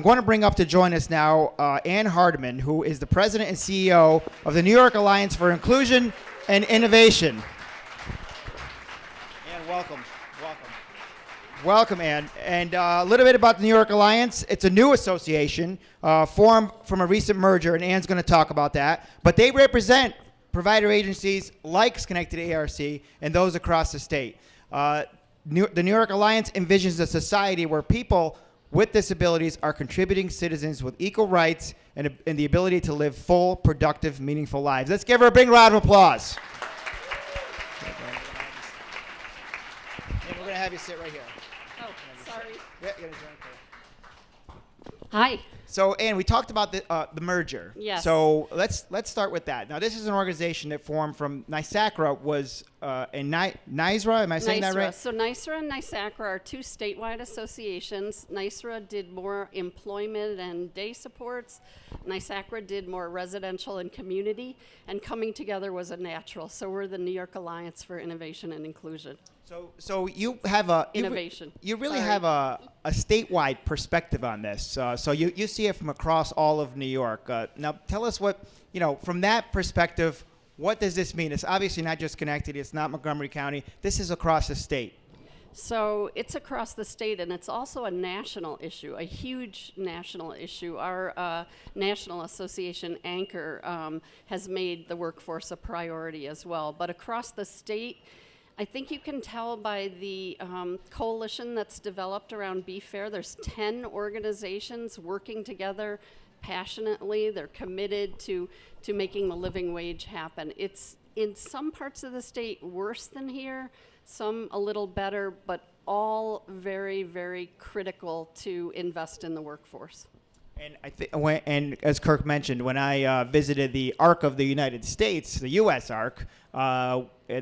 I'm going to bring up to join us now Ann Hardiman, who is the president and CEO of the New York Alliance for Inclusion and Innovation. Ann, welcome. Welcome, Ann. And a little bit about the New York Alliance. It's a new association formed from a recent merger, and Ann's going to talk about that. But they represent provider agencies like Schenectady ARC and those across the state. The New York Alliance envisions a society where people with disabilities are contributing citizens with equal rights and the ability to live full, productive, meaningful lives. Let's give her a big round of applause. And we're going to have you sit right here. Oh, sorry. Yeah, you're gonna join her. Hi. So, Ann, we talked about the merger. Yes. So let's start with that. Now, this is an organization that formed from NYSACRA was in NYSRA. Am I saying that right? So NYSRA and NYSACRA are two statewide associations. NYSRA did more employment and day supports. NYSACRA did more residential and community. And coming together was a natural. So we're the New York Alliance for Innovation and Inclusion. So you have a innovation. You really have a statewide perspective on this. So you see it from across all of New York. Now tell us what, from that perspective, what does this mean? It's obviously not just Schenectady. It's not Montgomery County. This is across the state. So it's across the state, and it's also a national issue, a huge national issue. Our National Association anchor has made the workforce a priority as well. But across the state, I think you can tell by the coalition that's developed around BFAIR. There's 10 organizations working together passionately. They're committed to making the living wage happen. It's in some parts of the state worse than here, some a little better, but all very, very critical to invest in the workforce. And and as Kirk mentioned, when I visited the ARC of the United States, the U.S. ARC,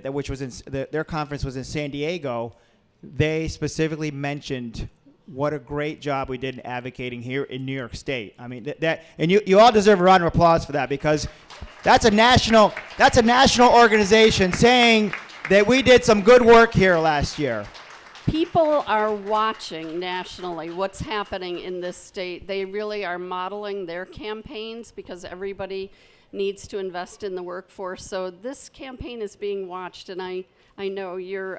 which was their conference was in San Diego, they specifically mentioned what a great job we did in advocating here in New York State. I mean and you all deserve a round of applause for that, because that's a national organization saying that we did some good work here last year. People are watching nationally what's happening in this state. They really are modeling their campaigns because everybody needs to invest in the workforce. So this campaign is being watched, and I know you're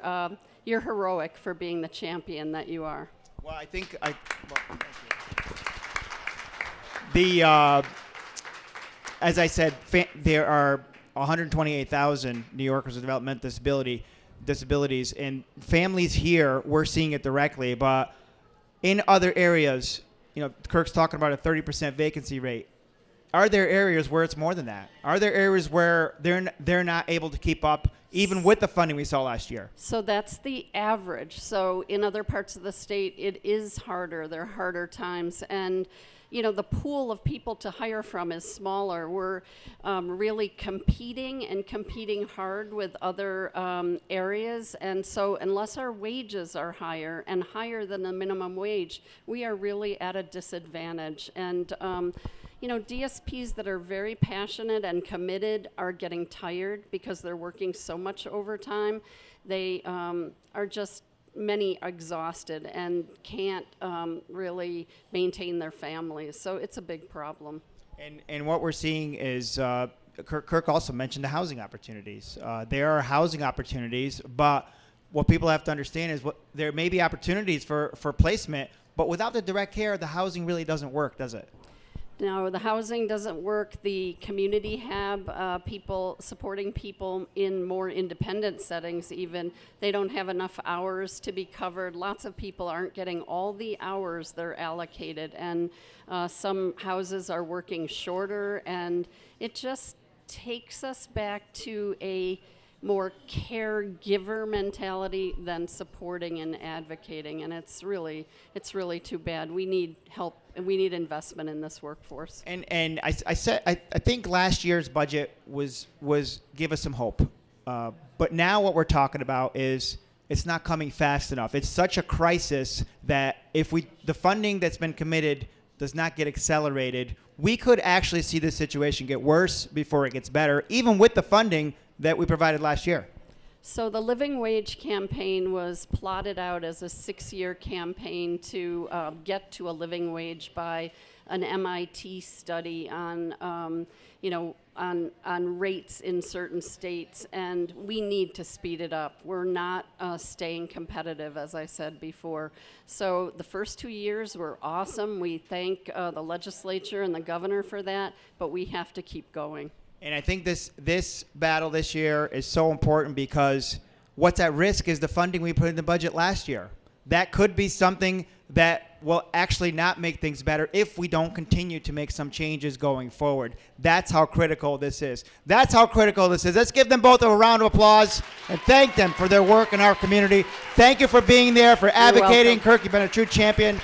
heroic for being the champion that you are. Well, thank you. As I said, there are 128,000 New Yorkers with developmental disabilities, and families here, we're seeing it directly, but in other areas, Kirk's talking about a 30% vacancy rate. Are there areas where it's more than that? Are there areas where they're not able to keep up, even with the funding we saw last year? So that's the average. So in other parts of the state, it is harder. There are harder times, and the pool of people to hire from is smaller. We're really competing hard with other areas. And so unless our wages are higher and higher than the minimum wage, we are really at a disadvantage. And DSPs that are very passionate and committed are getting tired because they're working so much overtime. They are just many exhausted and can't really maintain their families. So it's a big problem. And what we're seeing is, Kirk also mentioned the housing opportunities. There are housing opportunities, but what people have to understand is there may be opportunities for placement, but without the direct care, the housing really doesn't work, does it? No, the housing doesn't work. The community have people supporting people in more independent settings even. They don't have enough hours to be covered. Lots of people aren't getting all the hours they're allocated, and some houses are working shorter, and it just takes us back to a more caregiver mentality than supporting and advocating, and it's really too bad. We need help, and we need investment in this workforce. And I think last year's budget was give us some hope, but now what we're talking about is it's not coming fast enough. It's such a crisis that if the funding that's been committed does not get accelerated, we could actually see this situation get worse before it gets better, even with the funding that we provided last year. So the living wage campaign was plotted out as a 6-year campaign to get to a living wage by an MIT study on, on rates in certain states, and we need to speed it up. We're not staying competitive, as I said before. So the first 2 years were awesome. We thank the legislature and the governor for that, but we have to keep going. And I think this battle this year is so important because what's at risk is the funding we put in the budget last year. That could be something that will actually not make things better if we don't continue to make some changes going forward. That's how critical this is. That's how critical this is. Let's give them both a round of applause and thank them for their work in our community. Thank you for being there, for advocating. welcome. Kirk, you've been a true champion.